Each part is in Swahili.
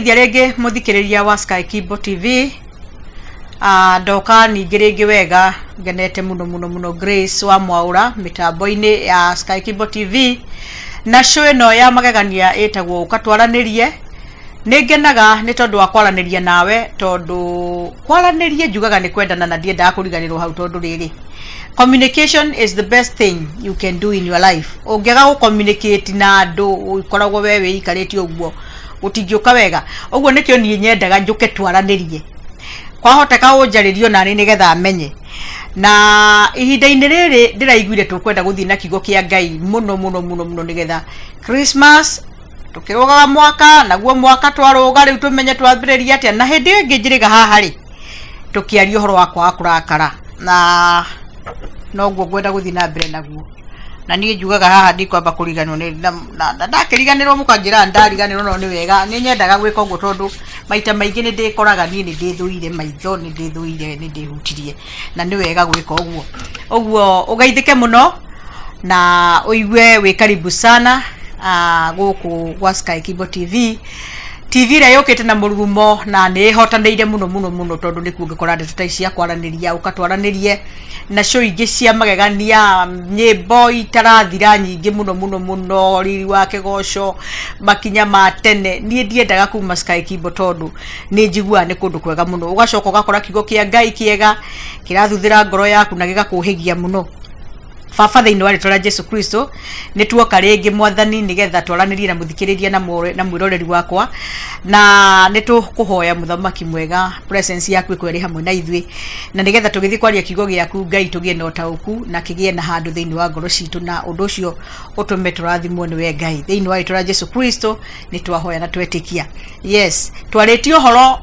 Geithia rege muthikiriria wa Sky Kibo TV. Ndoka ningi ringi wega ngenete muno Grace wa Mwaura mitambo-ini ya Sky Kibo TV. Na show ino ya magegania etagwo ukatwaranirie. Ningenaga ni tondu wa kwaraniria nawe tondu kwaranirie njugaga ni kwendana na ndienda kuriganirwo hau tondu riri. Communication is the best thing you can do in your life. Ungega go communicate na andu ukoragwo wewe ikareti uguo utingioka wega. Uguo nikio ni nyendaga njuke twaranirie. Kwahoteka unjaririo na ni nigetha amenye. Na ihinda-ini riri ndiraiguire tukwenda guthii na kigo kia Ngai muno nigetha Christmas tukirogaga mwaka naguo mwaka twaroga riu tumenye twambiriria atia na hindi ingi njiriga haha ri tukiaria horo wakwa kurakara na noguo gwenda guthii na mbere naguo na nie njugaga haha ndikwamba kuriganwo ni na ndakiriganirwo mukangira ndariganirwo no ni wega ni nyendaga gwika uguo tondu maita maingi ni ndikoraga nie ni ndithuire maitho ni ndithuire ni ndihutirie na ni wega gwika uguo ugeithike muno na uigue wi karibu sana guku gwa Sky Kibo TV ra yokete na mururumo na ni hotaneire muno tondu ni kungikora ndeto ta cia kwaraniria ukatwaranirie na show ingi cia magegania nyimbo itarathira nyingi muno riri wa kigoco makinya ma tene ni ndiendaga kuma Sky Kibo tondu ni njigua ni kundu kwega muno ugacoka ugakora kigo kia Ngai kiega kirathuthira ngoro yaku na gigakuhigia muno. Baba thiini wa ritwa Jesu Kristo ni tuoka ringi mwathani nigetha twaranirie na muthikiriria na mwiroreri wakwa na ni tukuhoya muthamaki mwega presence yaku ikweri hamwe na ithui na nigetha tugithii kwaria kigo giaku Ngai tugie na utauku na kigie na handu thiini wa ngoro citu na undu ucio utume turathimwo ni we Ngai thiini wa ritwa Jesu Kristo ni twahoya na twetikia. Yes, twaretio horo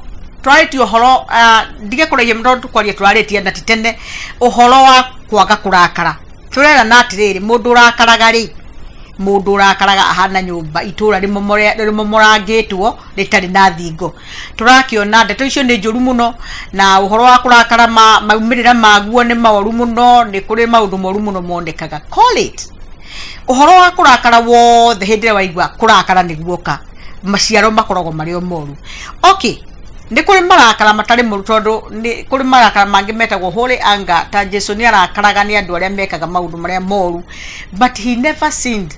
ndige kuragia mrondo kwaria twaretia na titene uhoro wa kwaga kurakara. Turera na atiriri mundu urakaraga ahana nyumba itura rimomorangitwo ritari na thingo. Turakiona ndeto icio ni njuru muno na uhoro wa kurakara maumirira maguo ni maoru muno ni kuri maundu moru muno mondekaga. Call it uhoro wa kurakara wothe hindire waigua kurakara ni guoka maciaro makoragwo mari o moru. Okay, ni kuri marakara matari moru tondu ni kuri marakara mangi metagwo holy anger ta Jesu ni arakaraga ni andu aria mekaga maundu maria moru, but he never sinned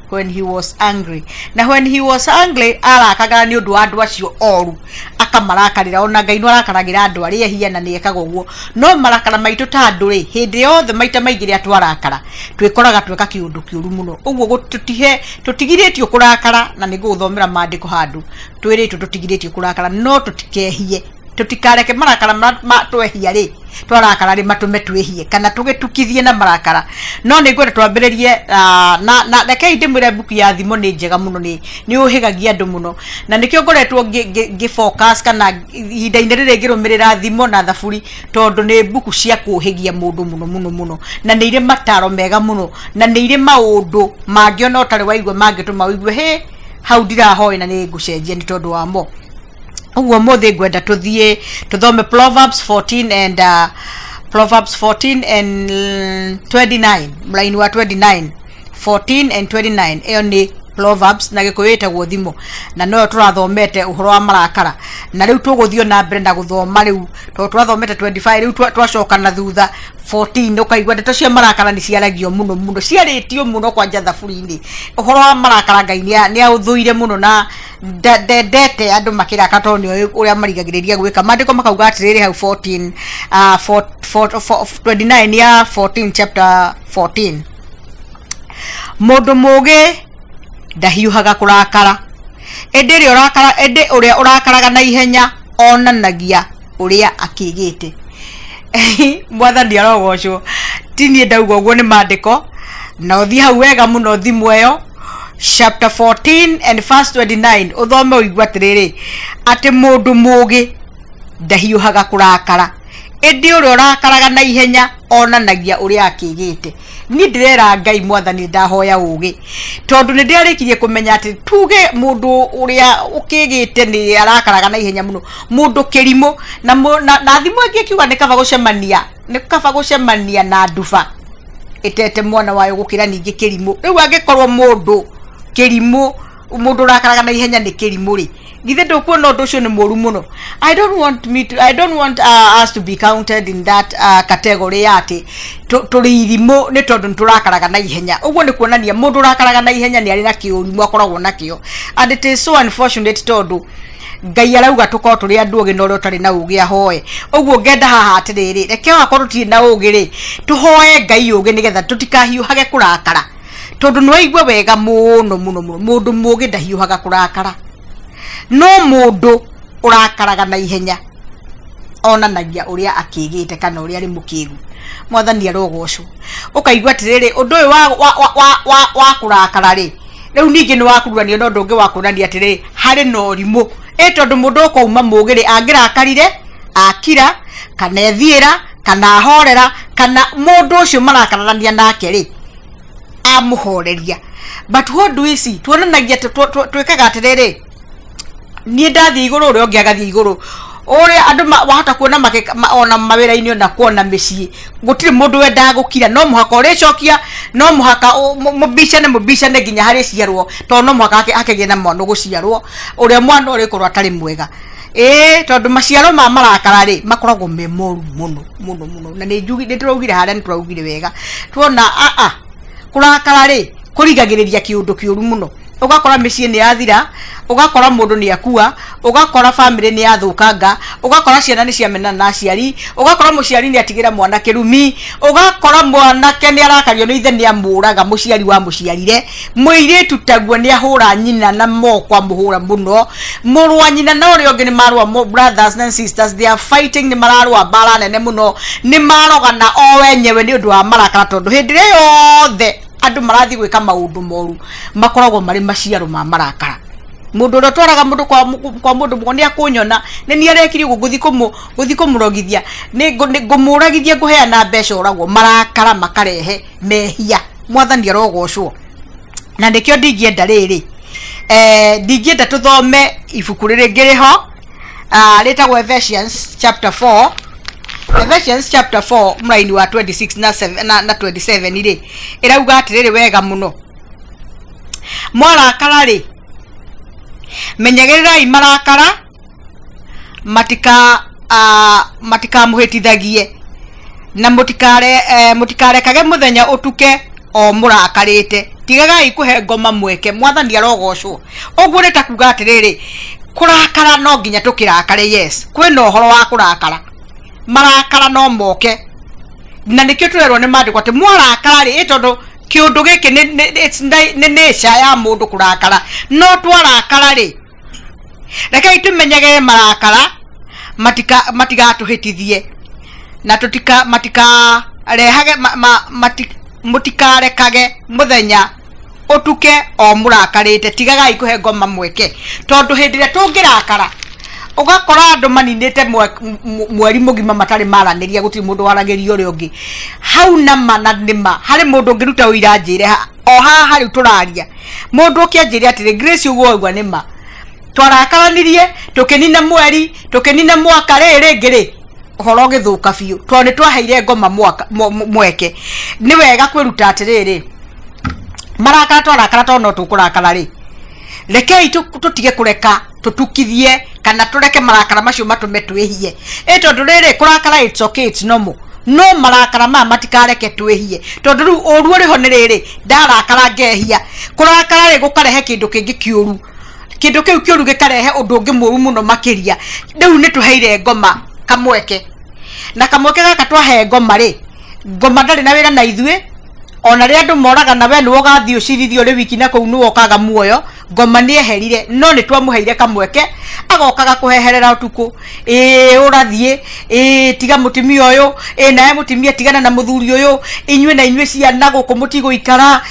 when he was angry. Na when he was angry arakaga ni undu andu acio oru akamarakarira ona Ngai no arakaragira andu aria hiana ni ekaga uguo. No marakara maitu ta andu ri hindi yothe maita maingi ria twarakara twikoraga tweka kiundu kiuru muno. Uguo tutigiritio kurakara na ni guthomera maandiko handu twiritu tutigiritio kurakara no tutikehie tutikareke marakara twehia ri twarakara ri matume twehie kana tugitukithie na marakara. No ni gwenda twambiririe na reke ndimwire buku ya thimo ni njega muno ni uhigagia andu muno na nikio ngoretwo ngifocus kana ihinda-ini riri ngirumirira thimo na thaburi tondu ni buku cia kuhigia mundu muno na ni ire mataro mega muno na ni ire maundu mangiona utari waigua mangituma uigue he hau ndirahoya na ni ngucenjia ni tondu wa mo. Uguo mothe gwenda tuthome Proverbs 14 and 29 line wa 29 14 and 29 eyo ni Proverbs na gikuitagwo thimo na no turathomete uhoro wa marakara na riu tuguthio na mbere na guthoma riu turathomete 25 riu twacoka na thutha 14 ukaigua ndeto cia marakara ni ciaragio muno ciaritio muno kwa thaburi-ini. Uhoro wa marakara Ngai ni authuire muno na ndete andu makiraka tondu uria marigagiriria gwika maandiko makauga atiriri hau 29 ya 14 chapter 14 mundu mugi ndahiuhaga kurakara ende uria urakaraga na ihenya onanagia uria akigite. Mwathani arogocwo tinie ndauga uguo ni maandiko na uthi hau wega muno thimu eyo chapter 14 and verse 29 uthome uigua atiriri ati mundu mugi ndahiuhaga kurakara ende uria urakaraga na ihenya onanagia uria akigite. Ni ndirera Ngai Mwathani ndahoya ugi tondu ni ndirikirie kumenya ati tuge mundu uria ukigite ni arakaraga na ihenya muno mundu kirimo na thimu ingi kiuga ni kaba gucemania na nduba itete mwana wayo gukira ningi kirimo. Riu angikorwo mundu kirimo mundu urakaraga na ihenya ni kirimo ri githe ndukuona undu ucio ni moru muno. I don't want us to be counted in that category ati turi irimu ni tondu turakaraga na ihenya. Uguo ni kuonania mundu urakaraga na ihenya ni ari na kiurimu akoragwo nakio, and it is so unfortunate tondu Ngai arauga tuko turi andu ogi no rotari na ugi ahoe. Uguo ngenda haha atiriri reke wakorwo tiri na ugi ri tuhoe Ngai ugi nigetha tutikahiuhage kurakara, tondu no igwe wega muno mundu mugi ndahiuhaga kurakara, no mundu urakaraga na ihenya onanagia uria akigite kana uria ari mukigu. Mwathani arogocwo. Ukaigwa atiriri undu uyu wa kurakara ri riu ningi ni wakuruania no ndungi wakunania atiriri hari no rimu tondu mundu ukauma mugiri angirakarire akira kana ethiira kana ahorera kana mundu ucio marakarania nake ri amuhoreria. But what do we see? Tuonanagia twikaga atiriri ni ndathi iguru uri ongi agathi iguru uri andu wahota kuona ona mawira-ini ona kuona micii gutiri mundu wenda gukira, no muhaka uri cokia, no muhaka mubicane nginya hari ciarwo, to no muhaka akegie na mwana guciarwo uria mwana uri korwo atari mwega. Tondu maciaro ma marakara ri makoragwo me moru muno na ni turaugire haria ni turaugire wega tuona kurakara ri kurigagiriria kiundu kiuru muno. Ugakora micii ni yathira, ugakora mundu ni akua, ugakora family ni yathukanga, ugakora ciana ni ciamena na aciari, ugakora muciari ni atigira mwana kirumi, ugakora mwanake ni arakario ni ithe ni amuraga muciari wa muciarire, muiritu taguo ni ahura nyina na moko amuhura muno, muru wa nyina na uri ongi ni marwa brothers and sisters, they are fighting, ni mararwa bara nene muno, ni marogana o wenyewe ni undu wa marakara, tondu hindi yothe andu marathi gwika maundu moru makoragwo mari maciaro ma marakara. Mundu ro twaraga mundu kwa mundu mugonia kunyona ni arekiri guthi kumurogithia ni ngumuragithia nguheana mbeca uragwo marakara makarehe mehia. Mwathani arogocwo. Na ndikio ndingienda riri ndingienda tuthome ibuku riri ngiriho ritagwo Ephesians chapter 4. Ephesians chapter 4 mraini wa 26 na 27 iri irauga atiriri wega muno, mwarakara ri menyagirirai marakara matika muhitithagie na mutikarekage muthenya utuke o murakarite, tigagai kuhe ngoma mweke. Mwathani arogocwo. Uguo ni takuga atiriri kurakara no nginya tukirakare. Yes, kwina uhoro wa kurakara, marakara no moke na nikio turerwo ni mandiko ati mwarakara ri tondu kiundu giki ni nature ya mundu kurakara, no twarakara ri reke tumenyage marakara matigatuhitithie na mutikarekage muthenya utuke o murakarite, tigagai kuhe ngoma mweke, tondu hindi ria tungirakara ugakora andu maninite mweri mugima matari maraniria gutiri mundu waragiria uri ungi hau na mananima. Hari mundu ngiruta uira njire o haha hari turaria mundu ukianjire atiri Grace uguo igwa nima twarakaranirie tukinina mweri tukinina mwaka riri ngiri uhoro githuka biu tondu twaheire ngoma mweke. Ni wega kwiruta atiriri marakara twarakara tono tukurakara ri rekei tutige kureka tutukithie kana tureke marakara macio matume twihie. Tondu riri kurakara it's okay, it's normal, no marakara matikareke twihie, tondu riu oru riho ni riri ndarakara ngehia kurakara ri gukarehe kindu kingi kiuru, kindu kiu kiuru gikarehe undu ungi muru muno makiria. Riu ni tuheire ngoma kamweke, na kamweke gaka twahe ngoma ri ngoma ndari na wira na ithue ona ri andu moraga na we ni wogathio cirithio ri wiki na kou ni wokaga muoyo. Ngoma ni eherire no ni twamuheire kamweke agokaga kuheherera utuku urathie tiga mutimia uyu nae mutimia tigana na muthuri uyu inywe na inywe ciana guku mutigo ikara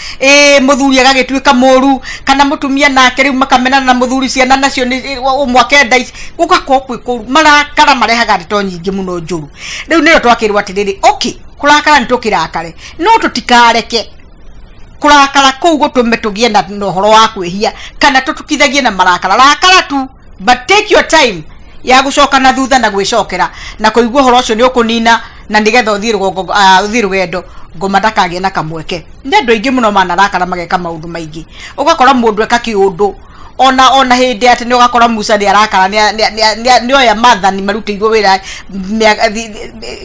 muthuri agagituika moru kana mutumia nake riu makamena na muthuri ciana nacio ni umwake ndai ugakwo kwikuru marakara marehaga ndito nyingi muno njuru. Riu niro twakirwa atiriri okay kurakara nitukirakare no tutikareke kurakara kou gutume tugie na nohoro wa kwihia kana tutukithagie na marakara tu, but take your time ya gucoka na thutha na gwicokera na kuigua horo ucio ni ukunina na nigetha uthii rugendo ngoma ndakagie na kamweke. Ndendu ingi muno manarakara mageka maundu maingi ugakora mundu eka kiundu ona hindi ati ni ugakora Musa ni arakara ni oya mathani marutirwo wira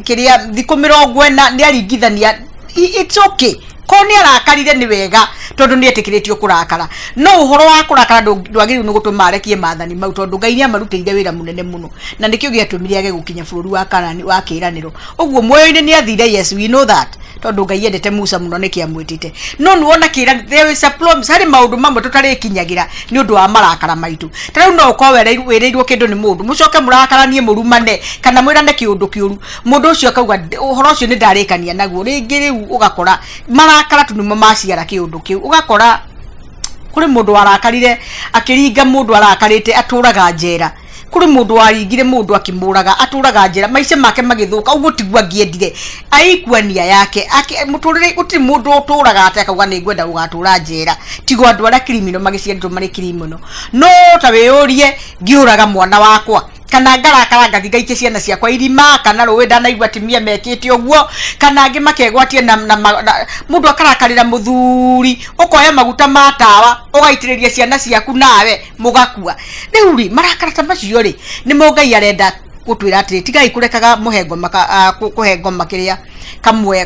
kiria thiku 40 ni aringithania. It's okay ko ni arakarire ni wega tondu ni etikiritio kurakara no uhoro wa kurakara ndwagiriru ni gutuma arekie mathani mau tondu Ngai ni amarutire wira munene muno na nikio giatumire age gukinya bururi wa Kanani wa kiraniro uguo moyo-ini ni athire. Yes, we know that tondu Ngai endete Musa muno ni kiamwitite no nuona kira there is a problem hari maundu mamwe tutari kinyagira ni undu wa marakara maitu tariu no uko wereirwo kindu ni mundu mucoke murakaranie murumane kana mwirane kiundu kiuru mundu ucio akauga uhoro ucio ni ndarikania naguo ringi riu ugakora marakara tu nimo maciara kiundu kiu ugakora kuri mundu arakarire akiringa mundu arakarite aturaga njera kuri mundu waringire mundu akimuraga aturaga njera maica make magithuka uguo tigwa ngiendire aikuania yake muturire uti mundu uturaga ate akauga ni ngwenda ugatura njera tigo andu ara criminal magiciendwo mari criminal no ta weyurie ngiuraga mwana wakwa kana ngarakara ngathingaitie ciana ciakwa irima kana ruwe ndanaigua timia mekite uguo kana ngi makegwatie na mundu akarakarira muthuri ukoya maguta matawa ugaitiriria ciana ciaku nawe mugakua riuri marakara ta macio ri ni mo Ngai arenda gutwira atiri tigai kurekaga muhengo kuhengo makiria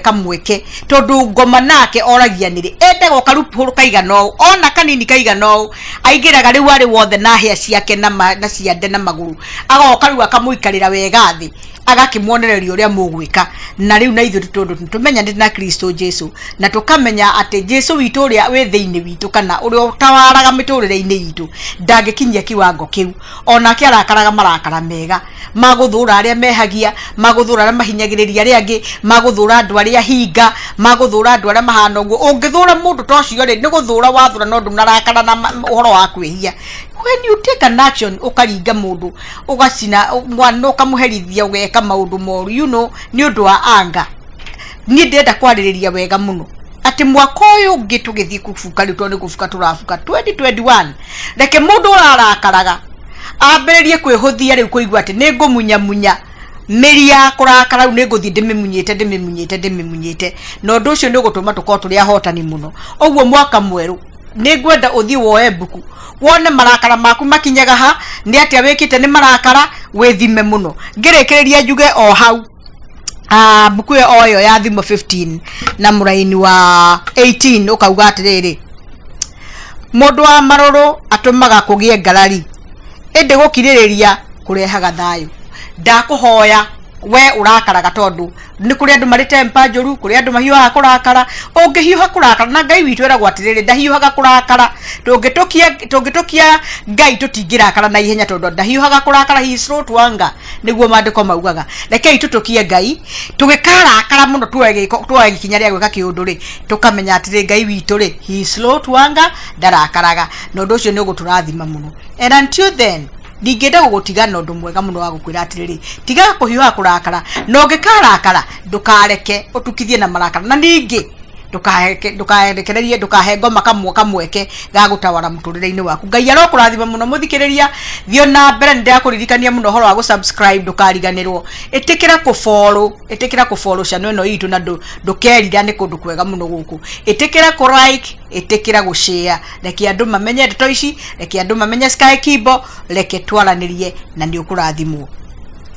kamweke tondu ngoma nake oragia niri ende gokaru kaiga no ona kanini kaiga no aigiraga riu ari wothe na hia ciake na ciande na maguru agokaru akamuikarira wega thi agakimwonereria uria mugwika na riu na ithu tondu tumenya ndi na Kristo Jesu na tukamenya ati Jesu witu uria we thiini witu kana uria utawaraga miturire-ini yitu ndangikinyia kiwango kiu ona kiarakaraga marakara mega maguthura aria mehagia maguthura aria mahinyagiriria aria angi maguthura andu aria hinga maguthura andu aria mahana uguo ungithura mundu tocio ri ni guthura wathura no ndu narakara na uhoro wa kwihia. When you take an action ukaringa mundu ugacina mwana ukamuherithia ugeka maundu moru you know ni undu wa anga ni ndenda kwaririria wega muno ati mwaka uyu ungi tugithii kufuka riu ni kufuka turafuka 2021 reke mundu urarakaraga ambiririe kwihuthia riu kuigua ati ni ngumunya meri ya kurakara riu ni nguthi ndimimunyite no undu ucio ni ugutuma tukorwo turi ahotani muno uguo mwaka mweru ni ngwenda uthii woe buku wone marakara maku makinyaga ha ni atia wikite ni marakara withime muno ngirikiria njuge o hau buku oyo ya thimo 15 na muraini wa 18 ukauga atiriri mundu wa maroro atumaga kugie ngarari ende gukiririria kurehaga thayo ndakuhoya we urakaraga tondu ni kuri andu mari tempa njuru kuri andu mahiuha kurakara ungihiuha kurakara na Ngai witu eragwo atiriri ndahiuhaga kurakara tungitukia Ngai tutingirakara na ihenya tondu ndahiuhaga kurakara he is slow to anger niguo mandiko maugaga rekei tutukie Ngai tugikarakara muno tuwe kinya ria gwika kiundu ri tukamenya atiriri Ngai witu ri he is slow to anger ndarakaraga no ndu ucio ni uguturathima muno and until then ndigenda gugutiga na undu mwega muno wa gukwira atiriri tiga kuhiuha kurakara no ngikarakara ndukareke utukithie na marakara na ningi ndukarekererie ndukahe ngoma kamweke ga gutawara muturire-ini waku. Ngai arokurathima muno muthikiriria thio na mbere ndirakuririkania muno horo wa gusubscribe ndukariganirwo itikira ku follow channel ino itu na ndukerira ni kundu kwega muno guku itikira ku like itikira gu share reke andu mamenye ndeto ici reke andu mamenye Sky Kibo reke twaranirie na ndi ukurathimwo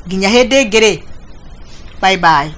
nginya hindi ngiri bye bye.